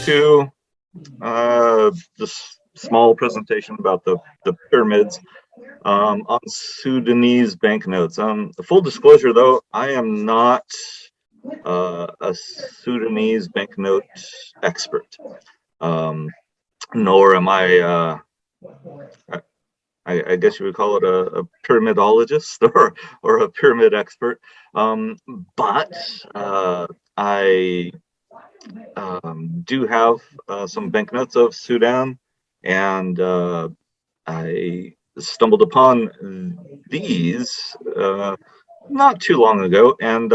to this small presentation about the pyramids on Sudanese banknotes. Full disclosure, though, I am not a Sudanese banknote expert, nor am I guess you would call it a pyramidologist or a pyramid expert. But I do have some banknotes of Sudan, and I stumbled upon these not too long ago, and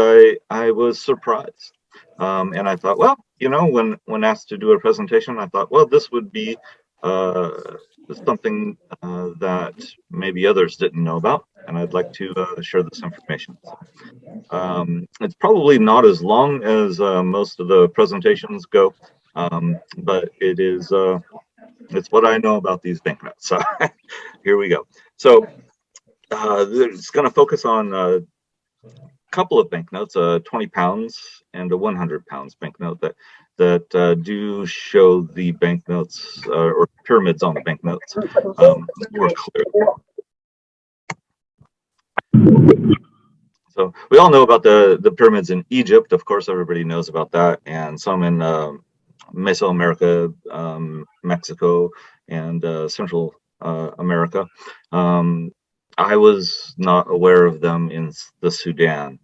I was surprised. And I thought, well, you know, when asked to do a presentation, I thought, well, this would be something that maybe others didn't know about, and I'd like to share this information. It's probably not as long as most of the presentations go, but it is it's what I know about these banknotes. So here we go. So it's going to focus on a couple of banknotes, 20 pounds and a 100 pounds banknote that do show the banknotes or pyramids on the banknotes more clearly. So we all know about the pyramids in Egypt. Of course, everybody knows about that, and some in Mesoamerica, Mexico, and Central America. I was not aware of them in the Sudan.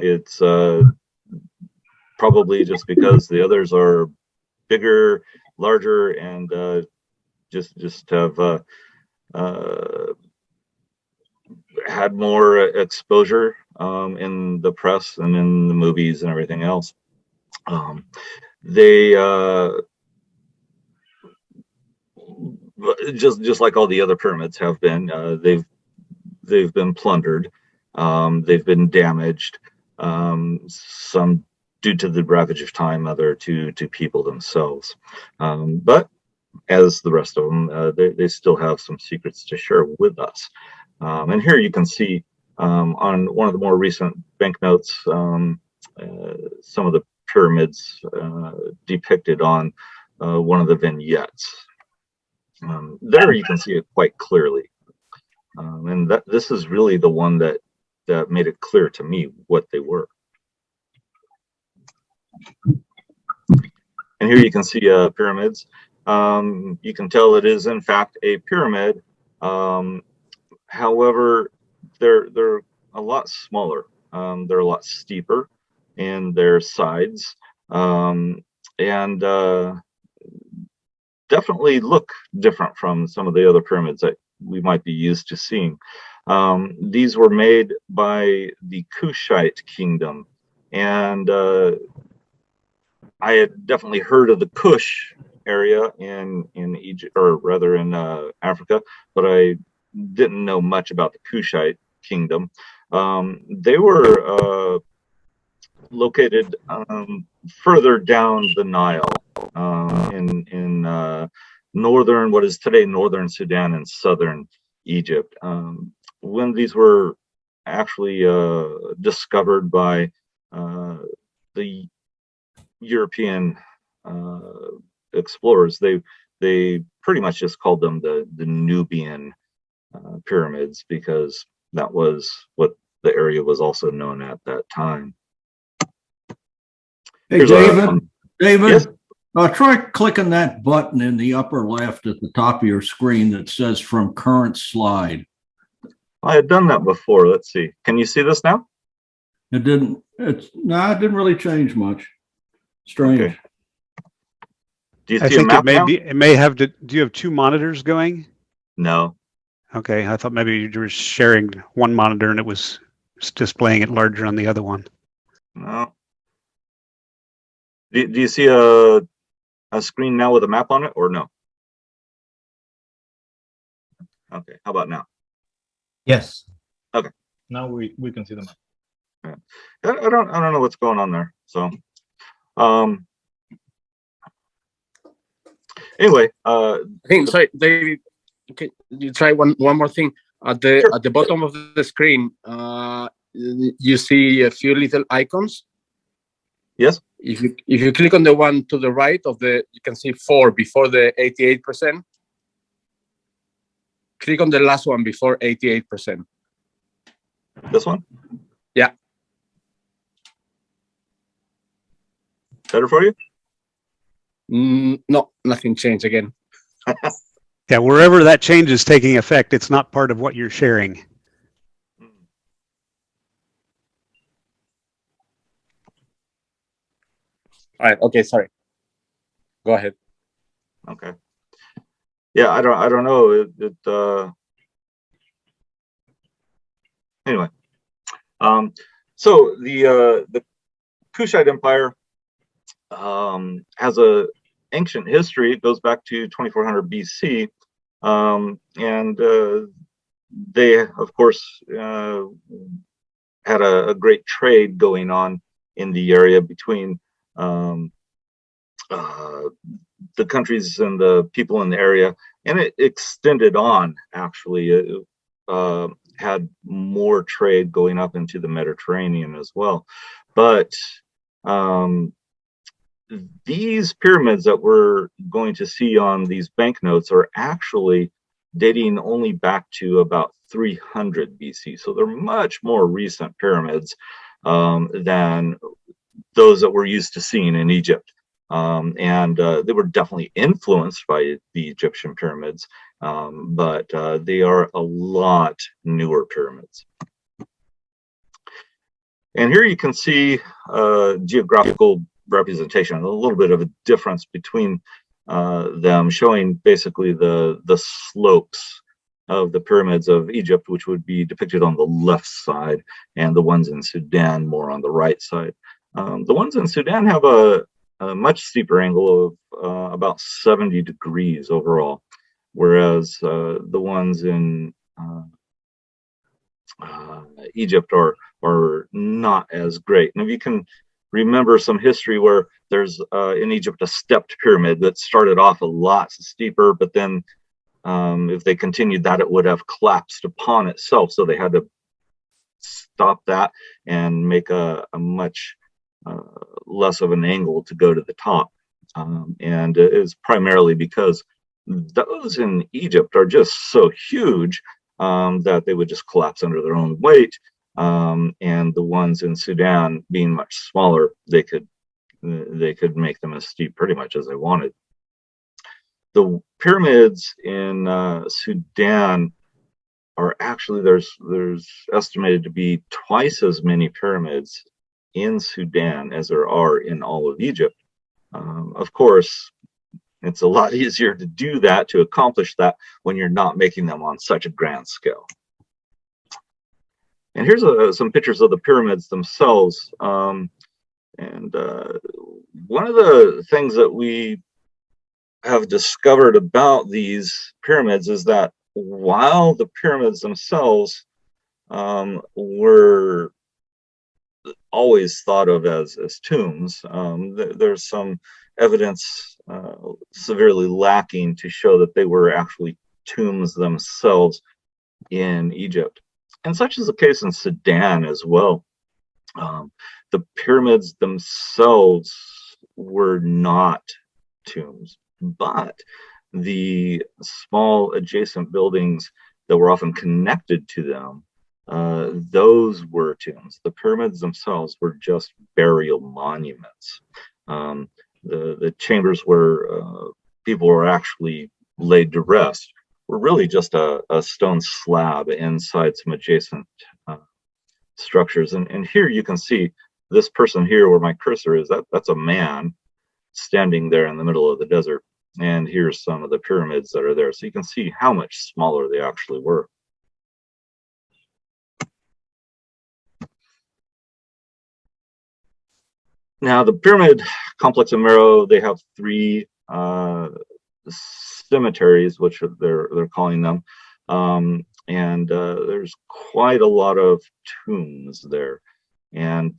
It's probably just because the others are bigger, larger, and just have had more exposure in the press and in the movies and everything else. They just like all the other pyramids have been, they've been plundered, they've been damaged, some due to the ravage of time, other to people themselves. But as the rest of them, they still have some secrets to share with us. And here you can see on one of the more recent banknotes some of the pyramids depicted on one of the vignettes. There you can see it quite clearly. And this is really the one that made it clear to me what they were. And here you can see pyramids. You can tell it is in fact a pyramid. However, they're a lot smaller. They're a lot steeper in their sides, and definitely look different from some of the other pyramids that we might be used to seeing. These were made by the Kushite kingdom, and I had definitely heard of the Kush area in Egypt, or rather in Africa, but I didn't know much about the Kushite kingdom. They were located further down the Nile in northern, what is today northern Sudan and southern Egypt. When these were actually discovered by the European explorers, they pretty much just called them the Nubian pyramids, because that was what the area was also known at that time. Hey, Here's David, yes? Try clicking that button in the upper left at the top of your screen that says "From Current Slide." I had done that before. Let's see. Can you see this now? It didn't. It didn't really change much. Strange. Okay. Do you see I think a map now? it may have to. Do you have two monitors going? No. Okay, I thought maybe you were sharing one monitor and it was displaying it larger on the other one. No. Do you see a screen now with a map on it, or no? Okay. How about now? Yes. Okay. Now we can see the map. Yeah. I don't know what's going on there. So, anyway, I think sorry, David. Okay, you try one more thing at the sure. At the bottom of the screen. You see a few little icons. Yes. If you click on the one to the right of you can see 4 before the 88%. Click on the last one before 88%. This one? Yeah. Better for you? No, nothing changed again. Yeah, wherever that change is taking effect, it's not part of what you're sharing. All right. Okay. Sorry. Go ahead. Okay. Yeah, I don't know. Anyway, so the Kushite Empire has a ancient history. It goes back to 2400 BC, and they, of course, had a great trade going on in the area between the countries and the people in the area, and it extended on. Actually, it had more trade going up into the Mediterranean as well. But these pyramids that we're going to see on these banknotes are actually dating only back to about 300 BC. So they're much more recent pyramids than those that we're used to seeing in Egypt. And they were definitely influenced by the Egyptian pyramids, but they are a lot newer pyramids. And here you can see geographical representation, a little bit of a difference between them, showing basically the slopes of the pyramids of Egypt, which would be depicted on the left side, and the ones in Sudan more on the right side. The ones in Sudan have a much steeper angle of about 70 degrees overall, whereas the ones in Egypt are not as great. And if you can remember some history where there's in Egypt a stepped pyramid that started off a lot steeper, but then if they continued that, it would have collapsed upon itself. So they had to stop that and make a much less of an angle to go to the top. And it is primarily because those in Egypt are just so huge that they would just collapse under their own weight. And the ones in Sudan, being much smaller, they could make them as steep pretty much as they wanted. The pyramids in Sudan are actually, there's estimated to be twice as many pyramids in Sudan as there are in all of Egypt. Of course, it's a lot easier to do that, to accomplish that, when you're not making them on such a grand scale. And here's some pictures of the pyramids themselves. And one of the things that we have discovered about these pyramids is that while the pyramids themselves were always thought of as tombs, there's some evidence severely lacking to show that they were actually tombs themselves in Egypt. And such is the case in Sudan as well. The pyramids themselves were not tombs, but the small adjacent buildings that were often connected to them, those were tombs. The pyramids themselves were just burial monuments. The chambers where people were actually laid to rest were really just a stone slab inside some adjacent structures. And here you can see this person here where my cursor is, that's a man standing there in the middle of the desert. And here's some of the pyramids that are there. So you can see how much smaller they actually were. Now, the pyramid complex in Meroe, they have 3 cemeteries, which they're calling them. And there's quite a lot of tombs there, and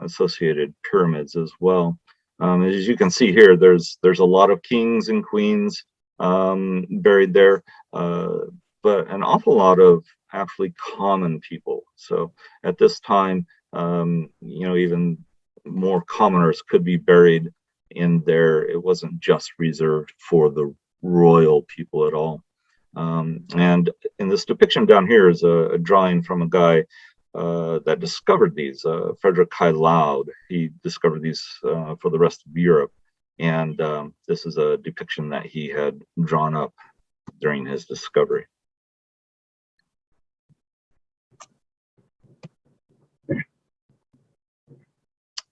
associated pyramids as well. As you can see here, there's a lot of kings and queens buried there, but an awful lot of actually common people. So at this time, even more commoners could be buried in there. It wasn't just reserved for the royal people at all. And in this depiction down here is a drawing from a guy that discovered these, Frederick Loud. He discovered these for the rest of Europe. And this is a depiction that he had drawn up during his discovery.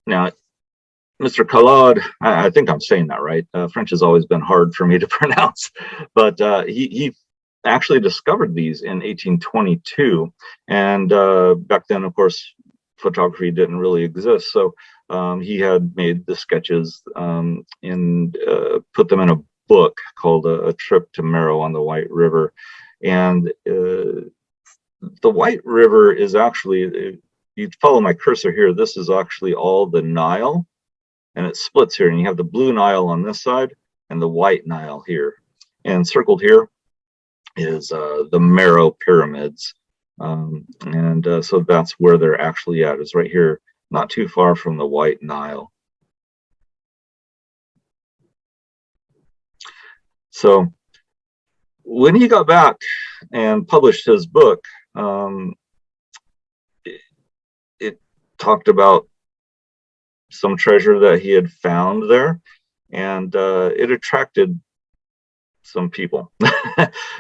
Now, Mr. Khalad, I think I'm saying that right. French has always been hard for me to pronounce, but he actually discovered these in 1822. And back then, of course, photography didn't really exist. So he had made the sketches and put them in a book called A Trip to Meroe on the White River. And the White River is actually, you follow my cursor here, this is actually all the Nile, and it splits here, and you have the blue Nile on this side and the white Nile here. And circled here is the Meroe pyramids. So that's where they're actually at, is right here, not too far from the white Nile. So when he got back and published his book, it talked about some treasure that he had found there, and it attracted some people.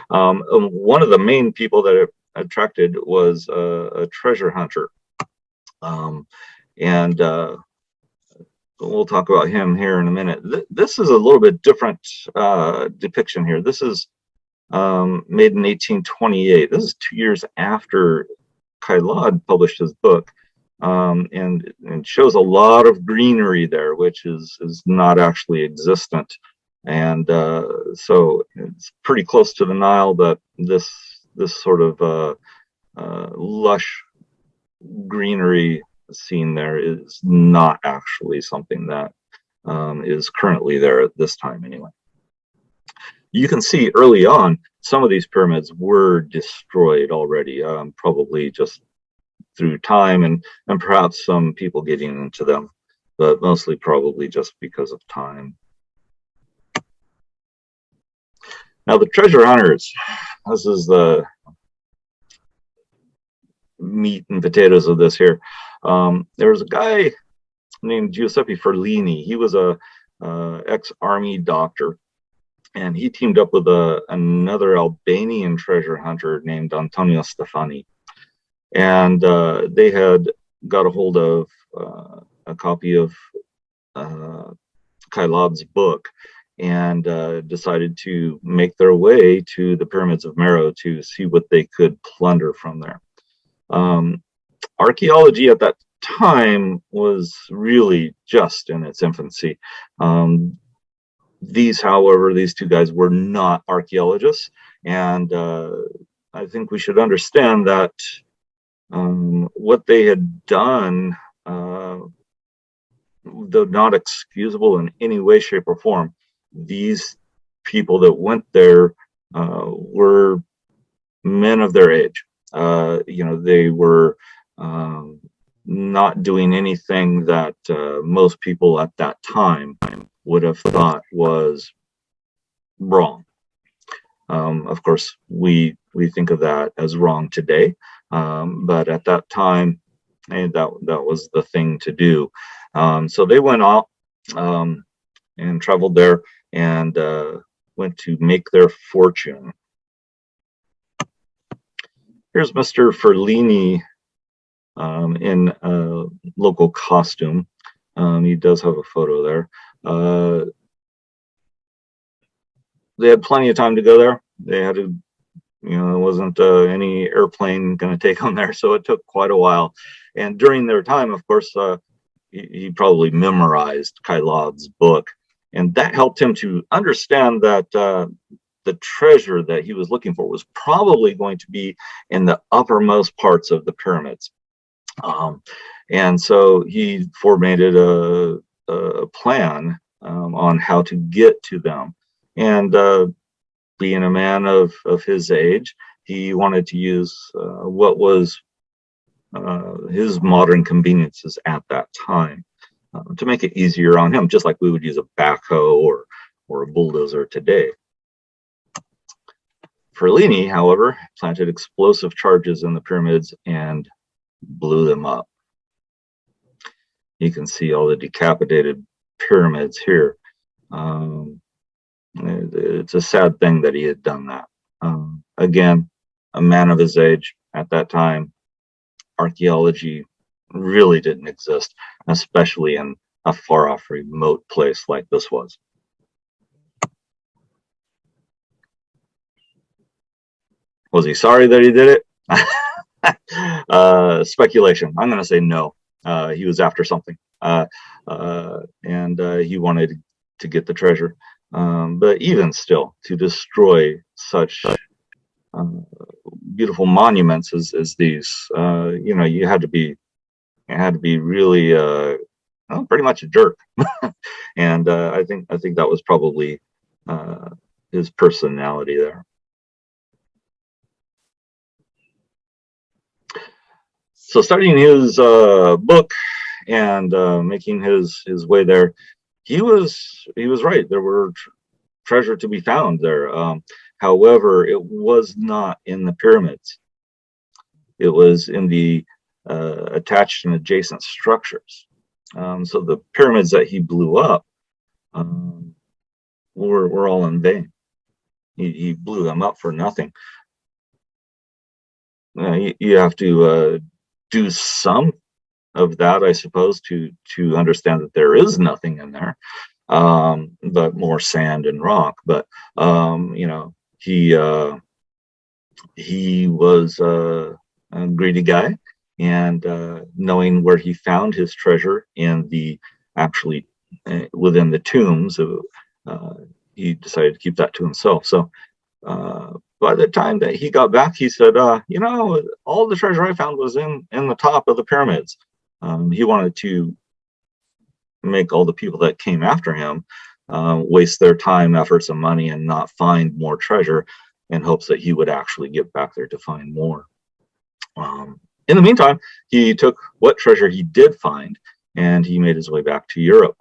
One of the main people that it attracted was a treasure hunter, and we'll talk about him here in a minute. This is a little bit different depiction here. This is made in 1828. This is 2 years after Khalad published his book, and shows a lot of greenery there, which is not actually existent. And so it's pretty close to the Nile, but this sort of lush greenery seen there is not actually something that is currently there at this time anyway. You can see early on some of these pyramids were destroyed already, probably just through time and perhaps some people getting into them, but mostly probably just because of time. Now the treasure hunters, this is the meat and potatoes of this here. There was a guy named Giuseppe Ferlini. He was a ex-army doctor, and he teamed up with another Albanian treasure hunter named Antonio Stefani. And they had got a hold of a copy of Khalad's book, and decided to make their way to the pyramids of Meroe to see what they could plunder from there. Archaeology at that time was really just in its infancy. However, these two guys were not archaeologists, and I think we should understand that what they had done, though not excusable in any way, shape, or form, these people that went there were men of their age. They were not doing anything that most people at that time would have thought was wrong. Of course, we think of that as wrong today, but at that time, that was the thing to do. So they went out and traveled there and went to make their fortune. Here's Mr. Ferlini in a local costume. He does have a photo there. They had plenty of time to go there. They had to, there wasn't any airplane going to take them there, so it took quite a while. And during their time, of course, he probably memorized Khalad's book, and that helped him to understand that the treasure that he was looking for was probably going to be in the uppermost parts of the pyramids. And so he formulated a plan on how to get to them. And being a man of his age, he wanted to use what was his modern conveniences at that time. to make it easier on him, just like we would use a backhoe or a bulldozer today. Ferlini, however, planted explosive charges in the pyramids and blew them up. You can see all the decapitated pyramids here. It's a sad thing that he had done that. Again, a man of his age at that time, archaeology really didn't exist, especially in a far off remote place like this was. Was he sorry that he did it? Speculation. I'm going to say no. He was after something, and he wanted to get the treasure. But even still, to destroy such beautiful monuments as these, you had to be really pretty much a jerk. And I think that was probably his personality there. So studying his book and making his way there, he was right. There were treasure to be found there. However, it was not in the pyramids. It was in the attached and adjacent structures. So the pyramids that he blew up were all in vain. He blew them up for nothing. You have to do some of that, I suppose, to understand that there is nothing in there, but more sand and rock. But he was a greedy guy, and knowing where he found his treasure in the within the tombs, he decided to keep that to himself. So by the time that he got back, he said, all the treasure I found was in the top of the pyramids. He wanted to make all the people that came after him waste their time, efforts, and money and not find more treasure, in hopes that he would actually get back there to find more. In the meantime, he took what treasure he did find and he made his way back to Europe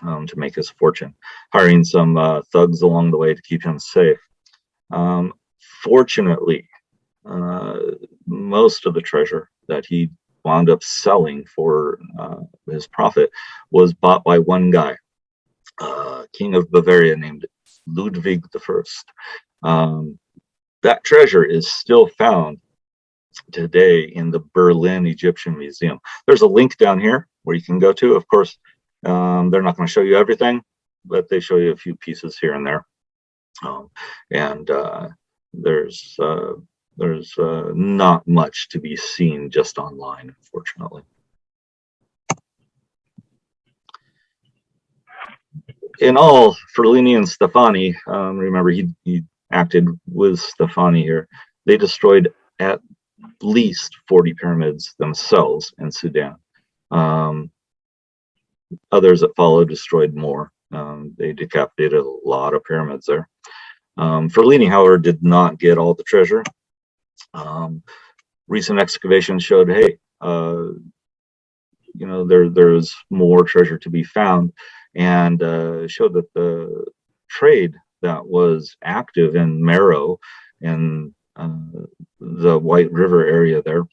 to make his fortune, hiring some thugs along the way to keep him safe. Fortunately, most of the treasure that he wound up selling for his profit was bought by one guy, King of Bavaria named Ludwig I. That treasure is still found today in the Berlin Egyptian Museum. There's a link down here where you can go to. Of course, they're not going to show you everything, but they show you a few pieces here and there. And there's not much to be seen just online, unfortunately. In all, Ferlini and Stefani, remember he acted with Stefani here, they destroyed at least 40 pyramids themselves in Sudan. Others that followed destroyed more. They decapitated a lot of pyramids there. Ferlini, however, did not get all the treasure. Recent excavations showed, hey, there's more treasure to be found, and showed that the trade that was active in Meroe and the White River area there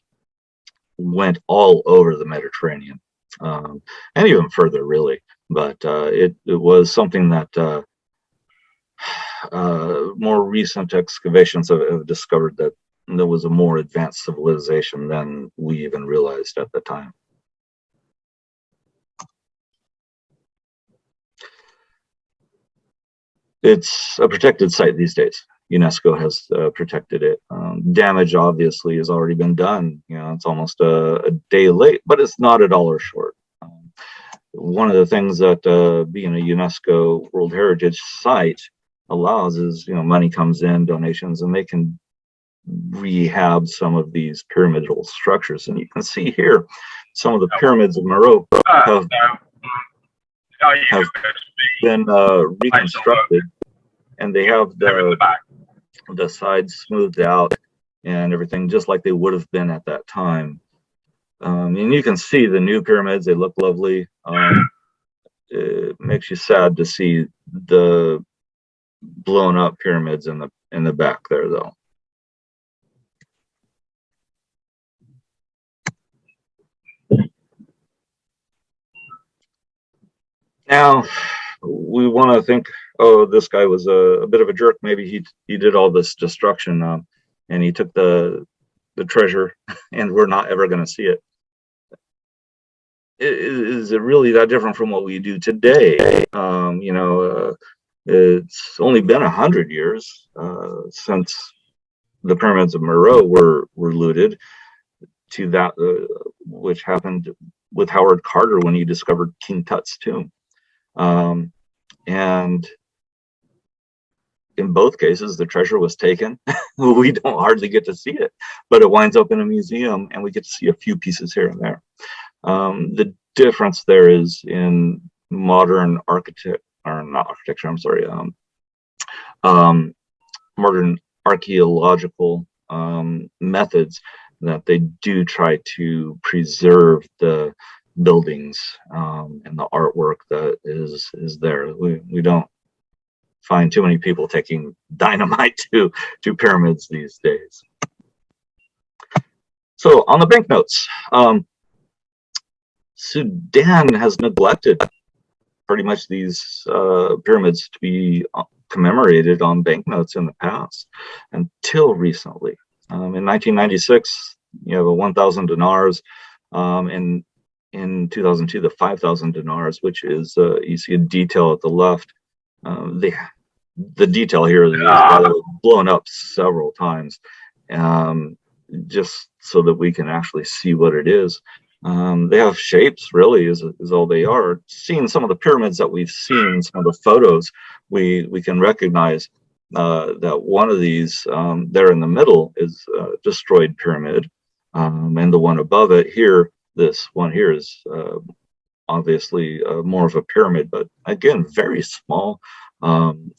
went all over the Mediterranean, and even further, really. But it was something that more recent excavations have discovered that there was a more advanced civilization than we even realized at the time. It's a protected site these days. UNESCO has protected it. Damage obviously has already been done. It's almost a day late, but it's not a dollar short. One of the things that being a UNESCO World Heritage Site allows is, money comes in, donations, and they can rehab some of these pyramidal structures. And you can see here, some of the pyramids of Meroe have been reconstructed, and they have the sides smoothed out and everything just like they would have been at that time. And you can see the new pyramids, they look lovely. it makes you sad to see the blown up pyramids in the back there, though. Now, we want to think, oh, this guy was a bit of a jerk. Maybe he did all this destruction, and he took the treasure, and we're not ever going to see it. Is it really that different from what we do today? It's only been 100 years since the pyramids of Meroe were looted, to that which happened with Howard Carter when he discovered King Tut's tomb. And in both cases, the treasure was taken. We don't hardly get to see it, but it winds up in a museum, and we get to see a few pieces here and there. The difference there is in modern modern archaeological methods, that they do try to preserve the buildings and the artwork that is there. We don't find too many people taking dynamite to pyramids these days. So on the banknotes, Sudan has neglected pretty much these pyramids to be commemorated on banknotes in the past until recently. In 1996, you have a 1,000 dinars, and in 2002, the 5,000 dinars, which is, you see a detail at the left. The detail here is blown up several times, just so that we can actually see what it is. They have shapes, really, is all they are. Seeing some of the pyramids that we've seen, some of the photos, we can recognize that one of these there in the middle is a destroyed pyramid, and the one above it here, this one here, is obviously more of a pyramid, but again, very small.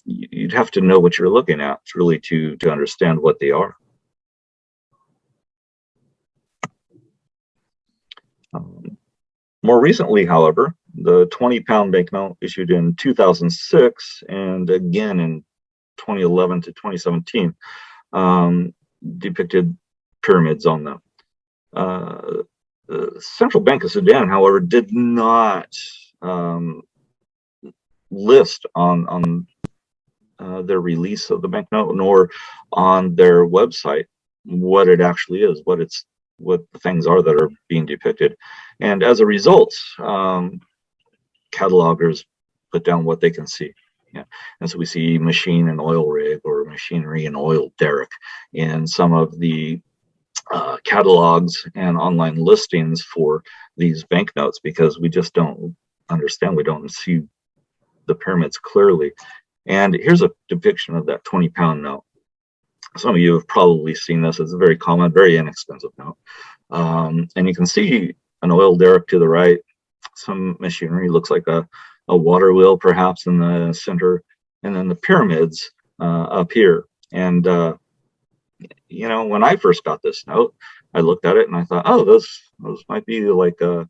You'd have to know what you're looking at really to understand what they are. More recently, however, the 20-pound banknote issued in 2006 and again in 2011 to 2017 depicted pyramids on them. The Central Bank of Sudan, however, did not list on their release of the banknote, nor on their website, what it actually is, what the things are that are being depicted. And as a result, catalogers put down what they can see. Yeah. And so we see machine and oil rig, or machinery and oil derrick, in some of the catalogs and online listings for these banknotes, because we just don't understand, we don't see the pyramids clearly. And here's a depiction of that 20-pound note. Some of you have probably seen this. It's a very common, very inexpensive note. And you can see an oil derrick to the right, some machinery, looks like a water wheel perhaps in the center, and then the pyramids up here. And you know, when I first got this note, I looked at it and I thought, oh, those might be like a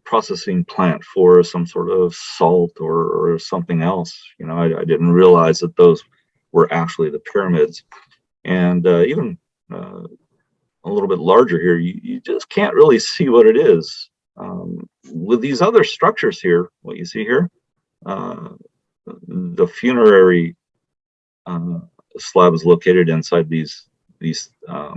processing plant for some sort of salt or something else. You know, I didn't realize that those were actually the pyramids. And even a little bit larger here, you just can't really see what it is. With these other structures here, what you see here, the funerary slab is located inside these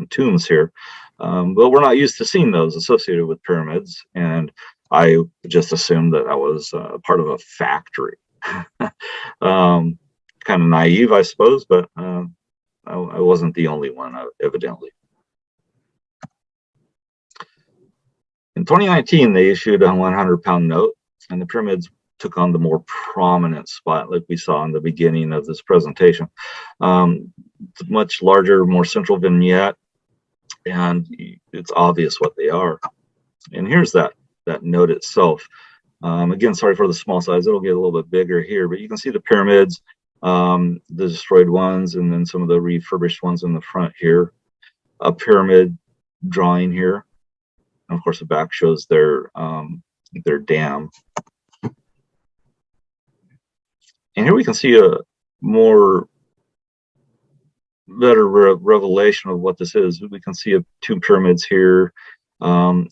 tombs here, but we're not used to seeing those associated with pyramids, and I just assumed that was part of a factory. Kind of naive, I suppose, but I wasn't the only one, evidently. In 2019, they issued a 100-pound note, and the pyramids took on the more prominent spot, like we saw in the beginning of this presentation. It's a much larger, more central vignette, and it's obvious what they are. And here's that note itself. Again, sorry for the small size. It'll get a little bit bigger here, but you can see the pyramids, the destroyed ones, and then some of the refurbished ones in the front here. A pyramid drawing here. And of course, the back shows their dam. and here we can see a more better revelation of what this is. We can see two pyramids here, and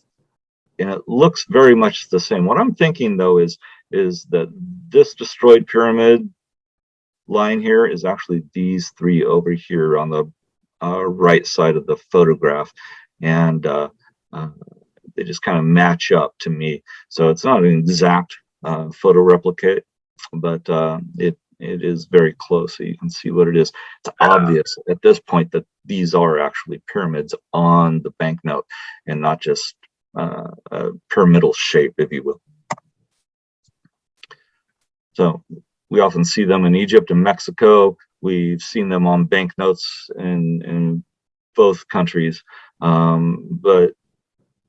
it looks very much the same. What I'm thinking though is that this destroyed pyramid line here is actually these three over here on the right side of the photograph, and they just kind of match up to me. So it's not an exact photo replicate, but it is very close. So you can see what it is. It's obvious at this point that these are actually pyramids on the banknote and not just a pyramidal shape, if you will. So we often see them in Egypt and Mexico. We've seen them on banknotes in both countries. But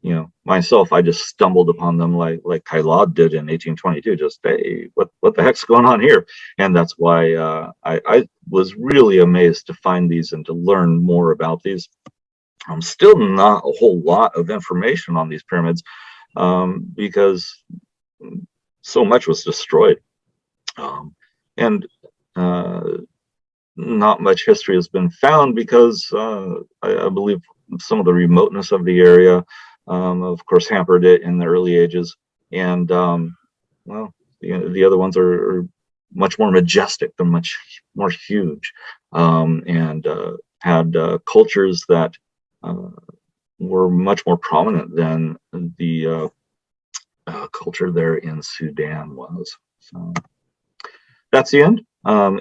you know, myself, I just stumbled upon them like Kailad did in 1822. Just, hey, what the heck's going on here? And that's why I was really amazed to find these and to learn more about these. Still not a whole lot of information on these pyramids because so much was destroyed. And not much history has been found because I believe some of the remoteness of the area, of course, hampered it in the early ages. And well, the other ones are much more majestic. They're much more huge, and had cultures that were much more prominent than the culture there in Sudan was. So that's the end.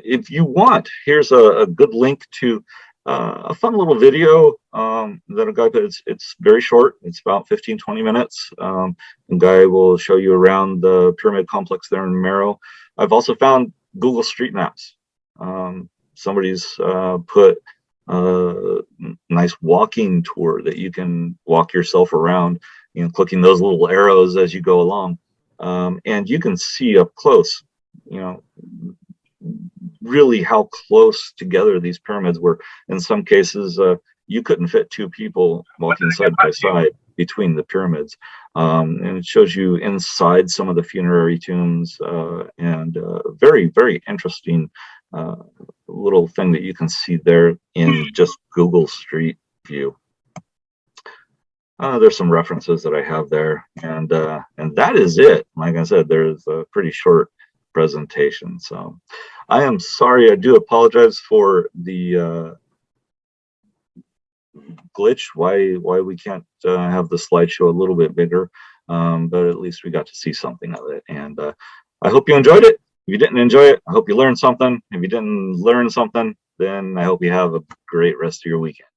If you want, here's a good link to a fun little video that a guy put. It's very short. It's about 15-20 minutes. The guy will show you around the pyramid complex there in Meroe. I've also found Google Street Maps. Somebody's put a nice walking tour that you can walk yourself around, you know, clicking those little arrows as you go along, and you can see up close, you know, really how close together these pyramids were. In some cases, you couldn't fit two people walking side by side between the pyramids. And it shows you inside some of the funerary tombs, and very, very interesting little thing that you can see there in just Google Street View. There's some references that I have there, and that is it. Like I said, there's a pretty short presentation. So I am sorry. I do apologize for the glitch. Why we can't have the slideshow a little bit bigger, but at least we got to see something of it. And I hope you enjoyed it. If you didn't enjoy it, I hope you learned something. If you didn't learn something, then I hope you have a great rest of your weekend.